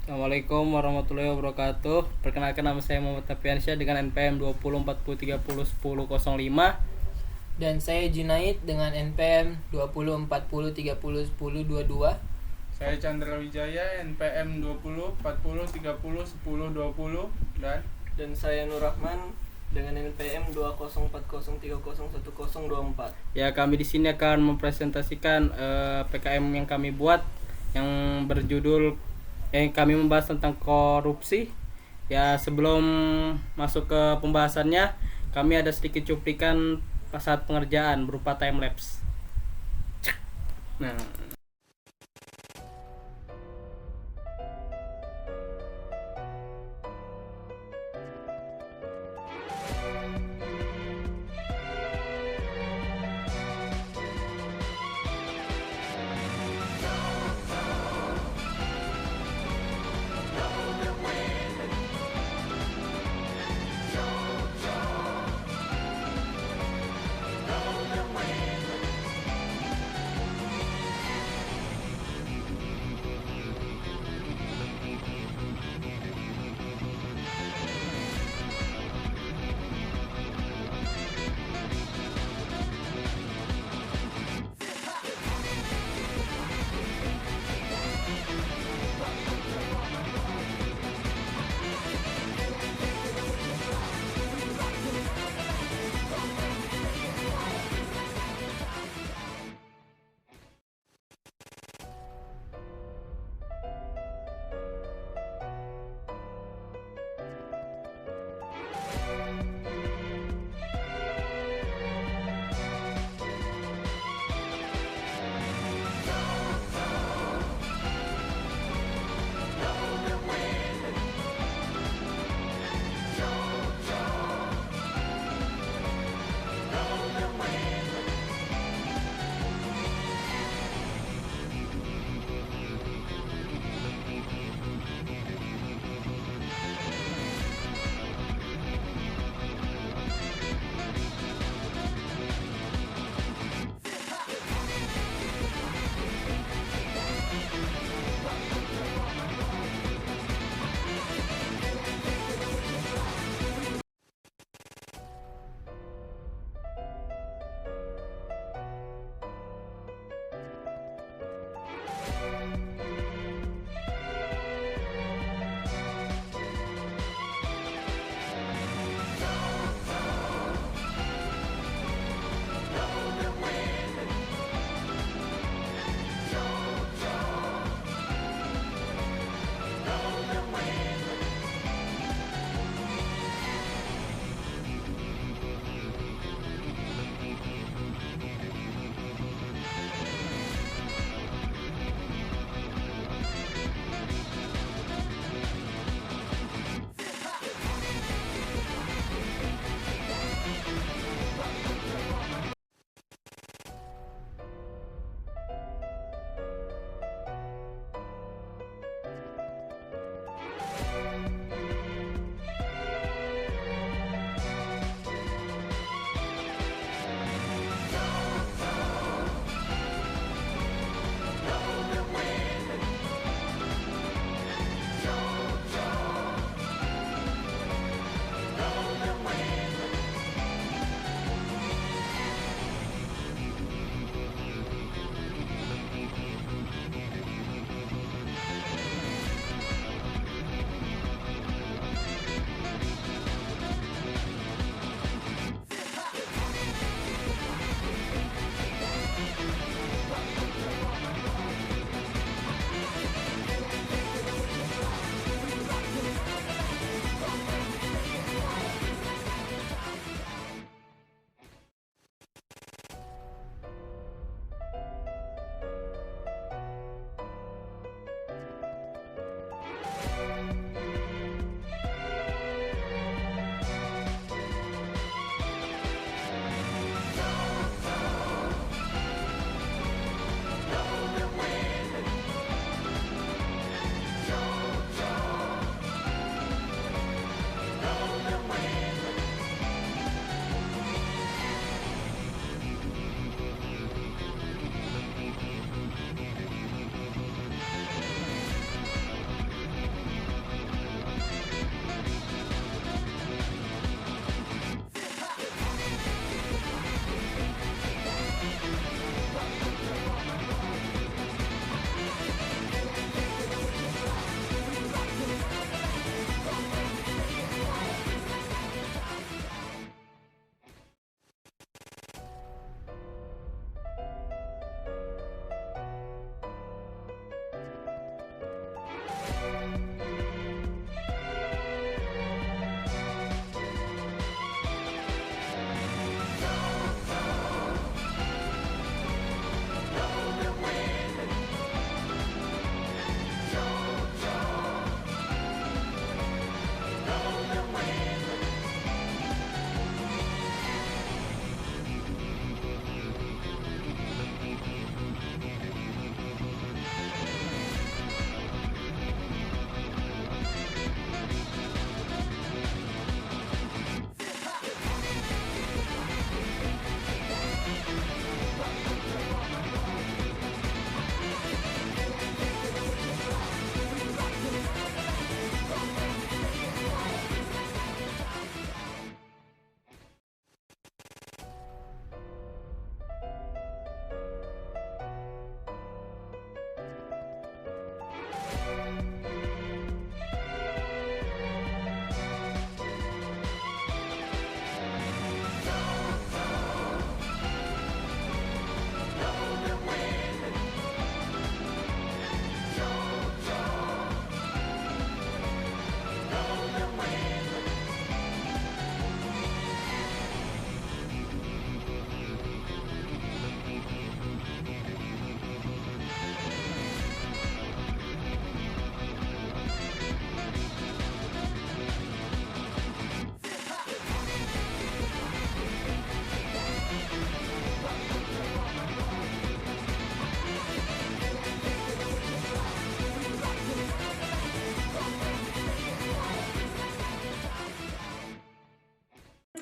Assalamualaikum warahmatullahi wabarakatuh. Perkenalkan, nama saya Muhammad Tapiansyah dengan NPM 2040301005. Dan saya Junaid dengan NPM 2040301022. Saya Chandra Wijaya, NPM 2040301020 dan saya Nur Rahman dengan NPM 2040301024. Ya, kami di sini akan mempresentasikan PKM yang kami buat yang berjudul yang kami membahas tentang korupsi. Ya, sebelum masuk ke pembahasannya, kami ada sedikit cuplikan saat pengerjaan berupa time lapse. Nah,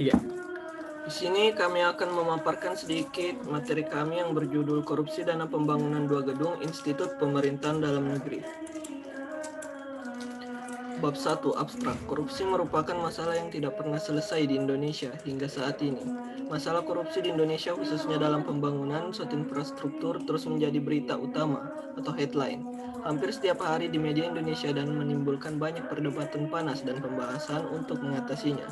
3. Di sini kami akan memaparkan sedikit materi kami yang berjudul Korupsi Dana Pembangunan 2 Gedung Institut Pemerintahan Dalam Negeri. Bab 1. Abstrak. Korupsi merupakan masalah yang tidak pernah selesai di Indonesia hingga saat ini. Masalah korupsi di Indonesia khususnya dalam pembangunan suatu infrastruktur terus menjadi berita utama atau headline hampir setiap hari di media Indonesia dan menimbulkan banyak perdebatan panas dan pembahasan untuk mengatasinya.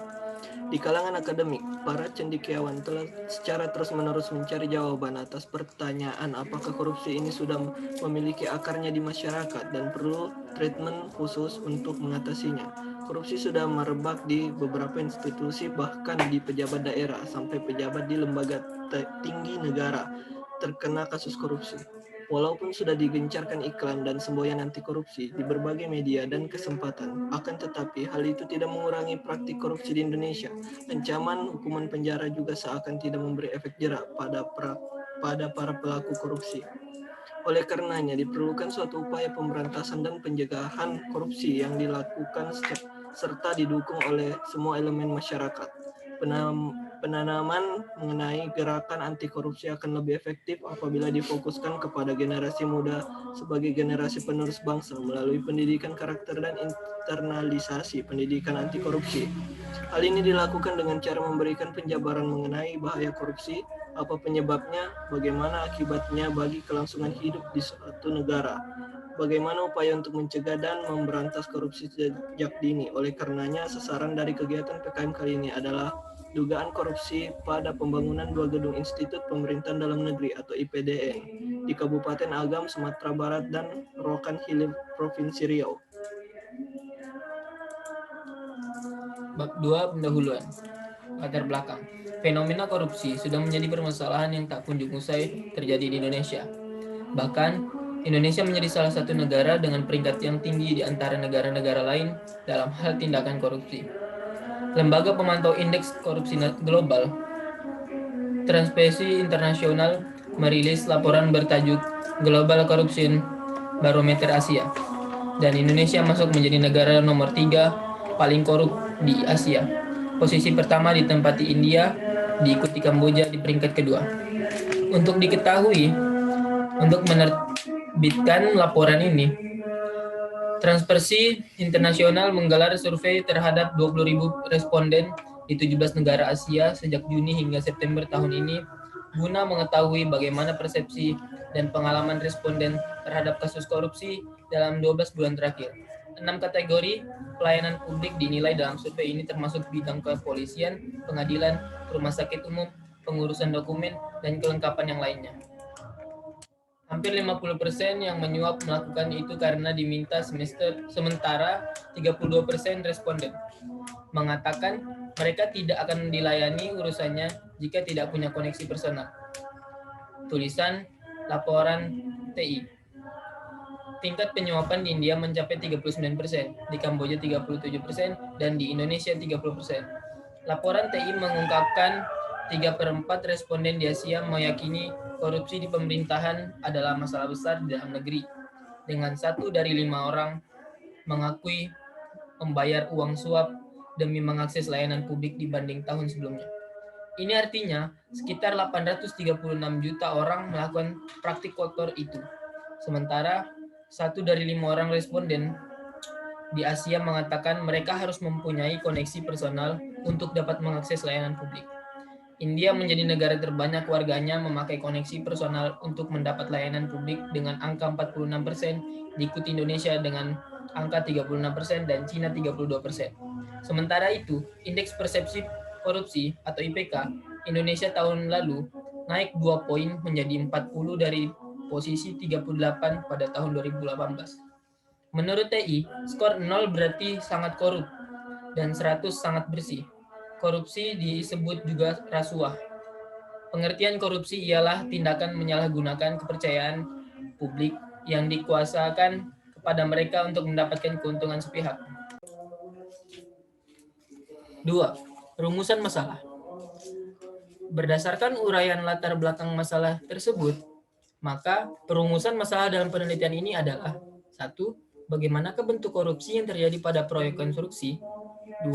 Di kalangan akademik, para cendekiawan telah secara terus-menerus mencari jawaban atas pertanyaan apakah korupsi ini sudah memiliki akarnya di masyarakat dan perlu treatment khusus untuk mengatasinya. Korupsi sudah merebak di beberapa institusi, bahkan di pejabat daerah sampai pejabat di lembaga tinggi negara terkena kasus korupsi. Walaupun sudah digencarkan iklan dan semboyan anti korupsi di berbagai media dan kesempatan, akan tetapi hal itu tidak mengurangi praktik korupsi di Indonesia. Ancaman hukuman penjara juga seakan tidak memberi efek jera pada para pelaku korupsi. Oleh karenanya diperlukan suatu upaya pemberantasan dan pencegahan korupsi yang dilakukan serta didukung oleh semua elemen masyarakat. Penanaman mengenai gerakan anti korupsi akan lebih efektif apabila difokuskan kepada generasi muda sebagai generasi penerus bangsa melalui pendidikan karakter dan internalisasi pendidikan anti korupsi. Hal ini dilakukan dengan cara memberikan penjabaran mengenai bahaya korupsi, apa penyebabnya, bagaimana akibatnya bagi kelangsungan hidup di suatu negara, bagaimana upaya untuk mencegah dan memberantas korupsi sejak dini. Oleh karenanya, sasaran dari kegiatan PKM kali ini adalah dugaan korupsi pada pembangunan 2 gedung Institut Pemerintahan Dalam Negeri atau IPDN di Kabupaten Agam, Sumatera Barat dan Rokan Hilir, Provinsi Riau. Bab 2. Pendahuluan. Latar belakang. Fenomena korupsi sudah menjadi permasalahan yang tak kunjung usai terjadi di Indonesia. Bahkan, Indonesia menjadi salah satu negara dengan peringkat yang tinggi di antara negara-negara lain dalam hal tindakan korupsi. Lembaga Pemantau Indeks Korupsi Global, Transparency International, merilis laporan bertajuk Global Corruption Barometer Asia, dan Indonesia masuk menjadi negara nomor 3 paling korup di Asia. Posisi pertama ditempati India, diikuti Kamboja di peringkat kedua. Untuk diketahui, untuk menerbitkan laporan ini, Transparency International menggelar survei terhadap 20.000 responden di 17 negara Asia sejak Juni hingga September tahun ini guna mengetahui bagaimana persepsi dan pengalaman responden terhadap kasus korupsi dalam 12 bulan terakhir. 6 kategori pelayanan publik dinilai dalam survei ini termasuk bidang kepolisian, pengadilan, rumah sakit umum, pengurusan dokumen, dan kelengkapan yang lainnya. Hampir 50% yang menyuap melakukan itu karena diminta sementara 32% responden mengatakan mereka tidak akan dilayani urusannya jika tidak punya koneksi personal. Tulisan laporan TI. Tingkat penyuapan di India mencapai 39%, di Kamboja 37%, dan di Indonesia 30%. Laporan TI mengungkapkan 3/4 responden di Asia meyakini korupsi di pemerintahan adalah masalah besar di dalam negeri, dengan 1 dari 5 orang mengakui membayar uang suap demi mengakses layanan publik dibanding tahun sebelumnya. Ini artinya sekitar 836 juta orang melakukan praktik kotor itu. Sementara 1 dari 5 orang responden di Asia mengatakan mereka harus mempunyai koneksi personal untuk dapat mengakses layanan publik. India menjadi negara terbanyak warganya memakai koneksi personal untuk mendapat layanan publik dengan angka 46%, diikuti Indonesia dengan angka 36% dan Cina 32%. Sementara itu, Indeks Persepsi Korupsi atau IPK Indonesia tahun lalu naik 2 poin menjadi 40 dari posisi 38 pada tahun 2018. Menurut TI, skor 0 berarti sangat korup dan 100 sangat bersih. Korupsi disebut juga rasuah. Pengertian korupsi ialah tindakan menyalahgunakan kepercayaan publik yang dikuasakan kepada mereka untuk mendapatkan keuntungan sepihak. 2. Rumusan masalah. Berdasarkan uraian latar belakang masalah tersebut, maka perumusan masalah dalam penelitian ini adalah 1. Bagaimanakah bentuk korupsi yang terjadi pada proyek konstruksi? 2.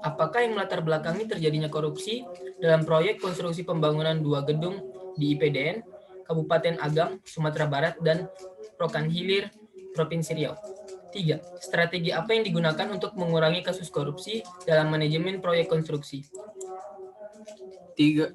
Apakah yang melatar belakangi terjadinya korupsi dalam proyek konstruksi pembangunan 2 gedung di IPDN, Kabupaten Agam, Sumatera Barat, dan Rokan Hilir, Provinsi Riau? 3. Strategi apa yang digunakan untuk mengurangi kasus korupsi dalam manajemen proyek konstruksi?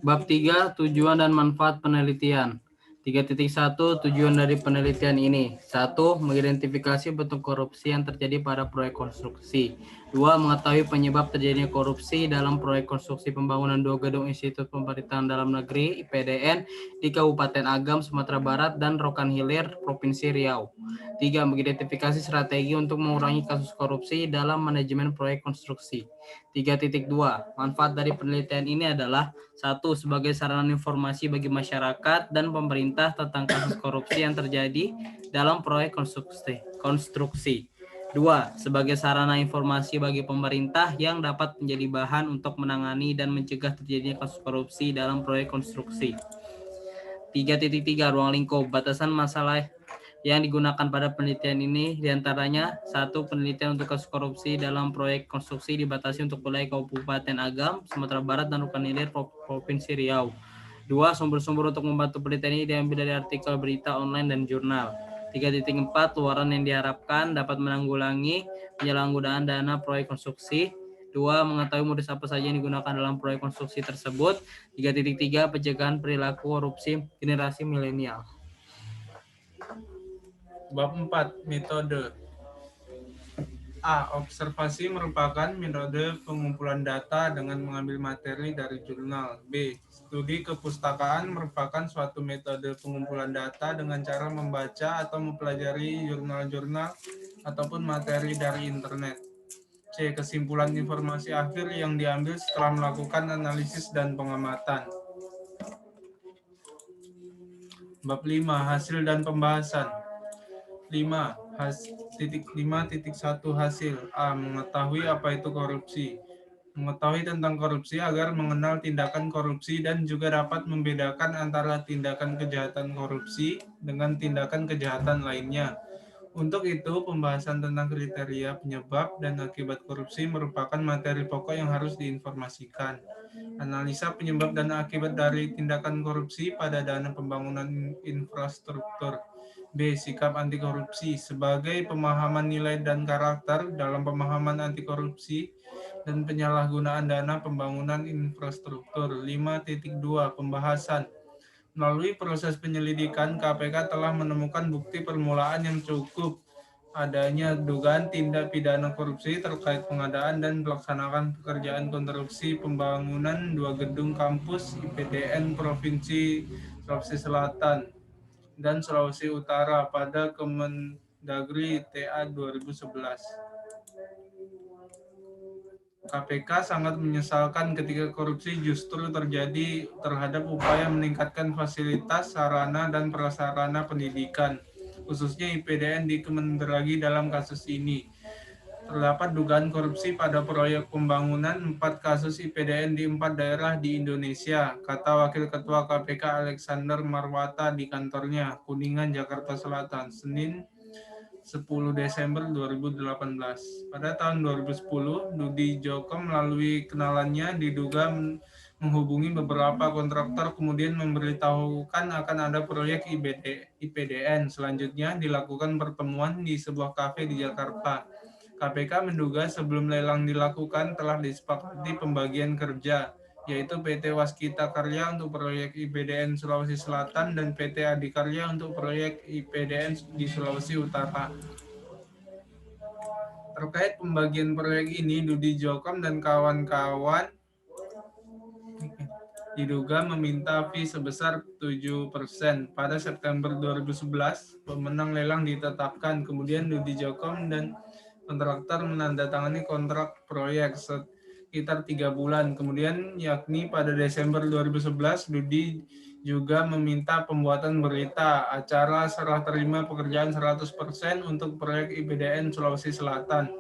Bab 3, tujuan dan manfaat penelitian. 3.1 tujuan dari penelitian ini. 1. Mengidentifikasi bentuk korupsi yang terjadi pada proyek konstruksi. 2. Mengetahui penyebab terjadinya korupsi dalam proyek konstruksi pembangunan 2 gedung Institut Pemerintahan Dalam Negeri IPDN di Kabupaten Agam, Sumatera Barat, dan Rokan Hilir, Provinsi Riau. 3. Mengidentifikasi strategi untuk mengurangi kasus korupsi dalam manajemen proyek konstruksi. 3.2 Manfaat dari penelitian ini adalah: 1. Sebagai sarana informasi bagi masyarakat dan pemerintah tentang kasus korupsi yang terjadi dalam proyek konstruksi. 2. Sebagai sarana informasi bagi pemerintah yang dapat menjadi bahan untuk menangani dan mencegah terjadinya kasus korupsi dalam proyek konstruksi. 3.3 Ruang lingkup. Batasan masalah yang digunakan pada penelitian ini diantaranya: 1. Penelitian untuk kasus korupsi dalam proyek konstruksi dibatasi untuk wilayah Kabupaten Agam, Sumatera Barat, dan Rokan Hilir, Provinsi Riau. 2. Sumber-sumber untuk membantu penelitian ini diambil dari artikel berita online dan jurnal. 3.4 Luaran yang diharapkan dapat menanggulangi penyalahgunaan dana proyek konstruksi. 2. Mengetahui modus apa saja yang digunakan dalam proyek konstruksi tersebut. 3.3 Pencegahan perilaku korupsi generasi milenial. Bab 4. Metode. A. Observasi merupakan metode pengumpulan data dengan mengambil materi dari jurnal. B. Studi kepustakaan merupakan suatu metode pengumpulan data dengan cara membaca atau mempelajari jurnal-jurnal ataupun materi dari internet. C. Kesimpulan informasi akhir yang diambil setelah melakukan analisis dan pengamatan. Bab 5. Hasil dan pembahasan. 5.1 Hasil. A. Mengetahui apa itu korupsi. Mengetahui tentang korupsi agar mengenal tindakan korupsi dan juga dapat membedakan antara tindakan kejahatan korupsi dengan tindakan kejahatan lainnya. Untuk itu, pembahasan tentang kriteria penyebab dan akibat korupsi merupakan materi pokok yang harus diinformasikan. Analisa penyebab dan akibat dari tindakan korupsi pada dana pembangunan infrastruktur. B. Sikap anti korupsi. Sebagai pemahaman nilai dan karakter dalam pemahaman anti korupsi dan penyalahgunaan dana pembangunan infrastruktur. 5.2 Pembahasan. Melalui proses penyelidikan, KPK telah menemukan bukti permulaan yang cukup adanya dugaan tindak pidana korupsi terkait pengadaan dan pelaksanaan pekerjaan konstruksi pembangunan 2 gedung kampus IPDN Provinsi Sulawesi Selatan dan Sulawesi Utara pada Kemendagri TA 2011. KPK sangat menyesalkan ketika korupsi justru terjadi terhadap upaya meningkatkan fasilitas, sarana, dan prasarana pendidikan, khususnya IPDN di Kemendagri. Dalam kasus ini terdapat dugaan korupsi pada proyek pembangunan 4 kasus IPDN di 4 daerah di Indonesia, kata Wakil Ketua KPK Alexander Marwata di kantornya, Kuningan, Jakarta Selatan, Senin 10 Desember 2018. Pada tahun 2010, Dudi Joko melalui kenalannya diduga menghubungi beberapa kontraktor kemudian memberitahukan akan ada proyek IPDN. Selanjutnya dilakukan pertemuan di sebuah kafe di Jakarta. KPK menduga sebelum lelang dilakukan telah disepakati pembagian kerja, yaitu PT Waskita Karya untuk proyek IPDN Sulawesi Selatan dan PT Adikarya untuk proyek IPDN di Sulawesi Utara. Terkait pembagian proyek ini, Dudi Jokom dan kawan-kawan diduga meminta fee sebesar 7%. Pada September 2011, pemenang lelang ditetapkan. Kemudian Dudi Jokom dan kontraktor menandatangani kontrak proyek sekitar 3 bulan. Kemudian yakni pada Desember 2011, Dudi juga meminta pembuatan berita acara serah terima pekerjaan 100% untuk proyek IPDN Sulawesi Selatan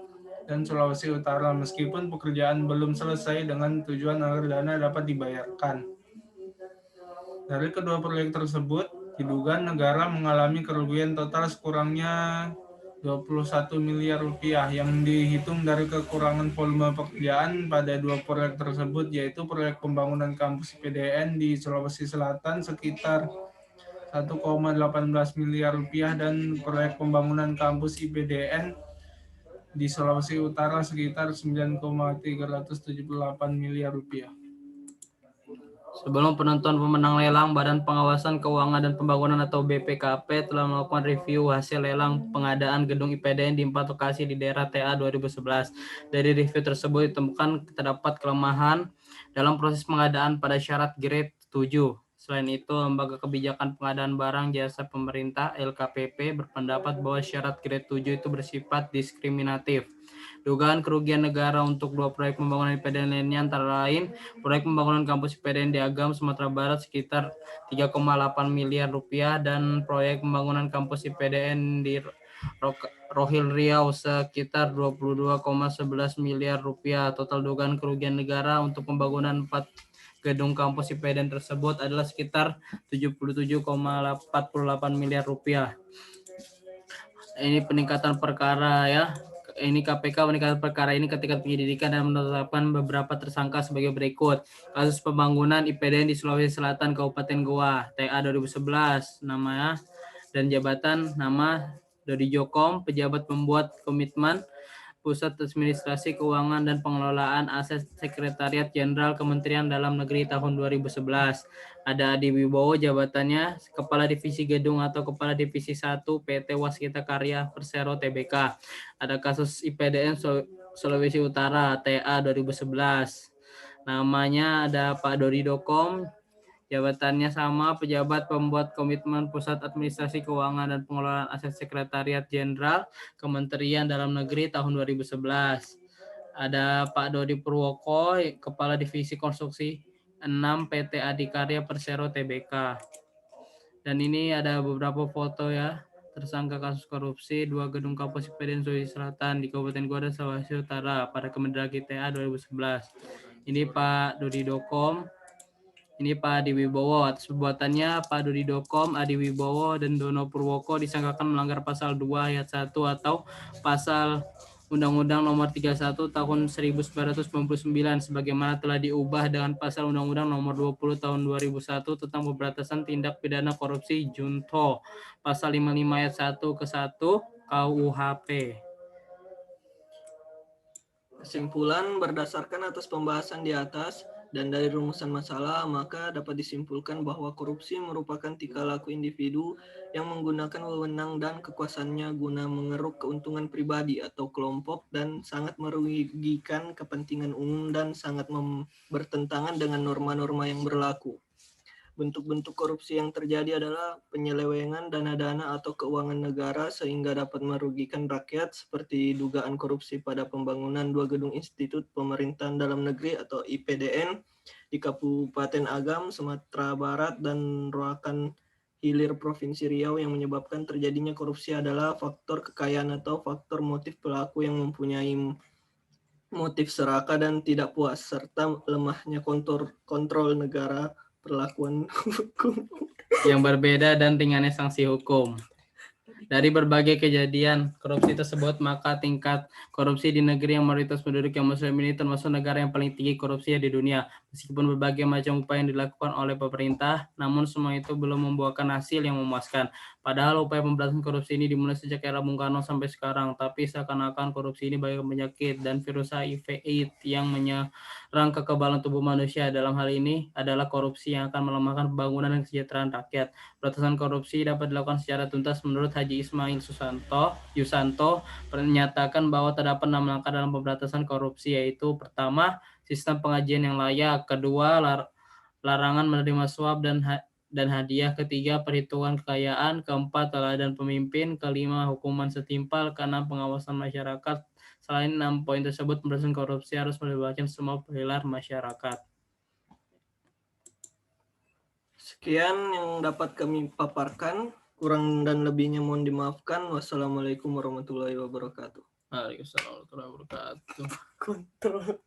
dan Sulawesi Utara, meskipun pekerjaan belum selesai, dengan tujuan agar dana dapat dibayarkan. Dari kedua proyek tersebut, diduga negara mengalami kerugian total sekurangnya 21 miliar rupiah yang dihitung dari kekurangan volume pekerjaan pada dua proyek tersebut, yaitu proyek pembangunan kampus IPDN di Sulawesi Selatan sekitar 1,18 miliar rupiah dan proyek pembangunan kampus IPDN di Sulawesi Utara sekitar 9,378 miliar rupiah. Sebelum penentuan pemenang lelang, Badan Pengawasan Keuangan dan Pembangunan atau BPKP telah melakukan review hasil lelang pengadaan gedung IPDN di 4 lokasi di daerah TA 2011. Dari review tersebut ditemukan terdapat kelemahan dalam proses pengadaan pada syarat grade 7. Selain itu, Lembaga Kebijakan Pengadaan Barang Jasa Pemerintah LKPP berpendapat bahwa syarat grade 7 itu bersifat diskriminatif. Dugaan kerugian negara untuk dua proyek pembangunan IPDN lainnya antara lain proyek pembangunan kampus IPDN di Agam, Sumatera Barat sekitar 3,8 miliar rupiah dan proyek pembangunan kampus IPDN di Rohil Riau sekitar 22,11 miliar rupiah. Total dugaan kerugian negara untuk pembangunan 4 gedung kampus IPDN tersebut adalah sekitar 77,48 miliar rupiah. Ini peningkatan perkara ya. Ini KPK meningkatkan perkara ini ketika penyelidikan dan menetapkan beberapa tersangka sebagai berikut. Kasus pembangunan IPDN di Sulawesi Selatan, Kabupaten Goa, TA 2011, nama dan jabatan nama Dodi Jokom, pejabat pembuat komitmen Pusat Administrasi Keuangan dan Pengelolaan Aset Sekretariat Jenderal Kementerian Dalam Negeri tahun 2011. Ada Adi Wibowo, jabatannya Kepala Divisi Gedung atau Kepala Divisi 1 PT Waskita Karya Persero Tbk. Ada kasus IPDN Sulawesi Utara TA 2011. Namanya ada Pak Dodi Dokom, jabatannya sama, pejabat pembuat komitmen Pusat Administrasi Keuangan dan Pengelolaan Aset Sekretariat Jenderal Kementerian Dalam Negeri tahun 2011. Ada Pak Dodi Purwoko, Kepala Divisi Konstruksi 6 PT Adikarya Persero Tbk. Dan ini ada beberapa foto ya, tersangka kasus korupsi 2 gedung kampus IPDN Sulawesi Selatan di Kabupaten Goa dan Sulawesi Utara pada Kemendagri TA 2011. Ini Pak Dodi Dokom, ini Pak Adi Wibowo. Atas perbuatannya Pak Dodi Dokom, Adi Wibowo, dan Dono Purwoko disangkakan melanggar pasal 2 ayat 1 atau pasal Undang-Undang Nomor 31 Tahun 1999 sebagaimana telah diubah dengan pasal Undang-Undang Nomor 20 Tahun 2001 tentang pemberantasan tindak pidana korupsi Junto pasal 55 ayat 1 ke 1 KUHP. Kesimpulan berdasarkan atas pembahasan di atas dan dari rumusan masalah, maka dapat disimpulkan bahwa korupsi merupakan tingkah laku individu yang menggunakan wewenang dan kekuasaannya guna mengeruk keuntungan pribadi atau kelompok dan sangat merugikan kepentingan umum dan sangat bertentangan dengan norma-norma yang berlaku. Bentuk-bentuk korupsi yang terjadi adalah penyelewengan dana-dana atau keuangan negara sehingga dapat merugikan rakyat seperti dugaan korupsi pada pembangunan 2 gedung Institut Pemerintahan Dalam Negeri atau IPDN di Kabupaten Agam, Sumatera Barat dan Roakan Hilir Provinsi Riau. Yang menyebabkan terjadinya korupsi adalah faktor kekayaan atau faktor motif pelaku yang mempunyai motif serakah dan tidak puas serta lemahnya kontrol negara perlakuan hukum yang berbeda dan ringannya sanksi hukum. Dari berbagai kejadian korupsi tersebut, maka tingkat korupsi di negeri yang mayoritas penduduk yang muslim ini termasuk negara yang paling tinggi korupsi di dunia. Meskipun berbagai macam upaya yang dilakukan oleh pemerintah, namun semua itu belum membuahkan hasil yang memuaskan. Padahal upaya pemberantasan korupsi ini dimulai sejak era Bung Karno sampai sekarang, tapi seakan-akan korupsi ini bagai penyakit dan virus HIV/AIDS yang menyerang kekebalan tubuh manusia. Dalam hal ini adalah korupsi yang akan melemahkan pembangunan dan kesejahteraan rakyat. Pemberantasan korupsi dapat dilakukan secara tuntas menurut Haji Ismail Yusanto menyatakan bahwa terdapat 6 langkah dalam pemberantasan korupsi, yaitu pertama, sistem pengajian yang layak, kedua, larangan menerima suap dan hadiah, ketiga, perhitungan kekayaan, keempat, teladan pemimpin, kelima, hukuman setimpal, keenam, pengawasan masyarakat. Selain 6 poin tersebut, pemberantasan korupsi harus melibatkan semua pilar masyarakat. Sekian yang dapat kami paparkan. Kurang dan lebihnya mohon dimaafkan. Wassalamualaikum warahmatullahi wabarakatuh. Waalaikumsalam warahmatullahi wabarakatuh. Kontrol.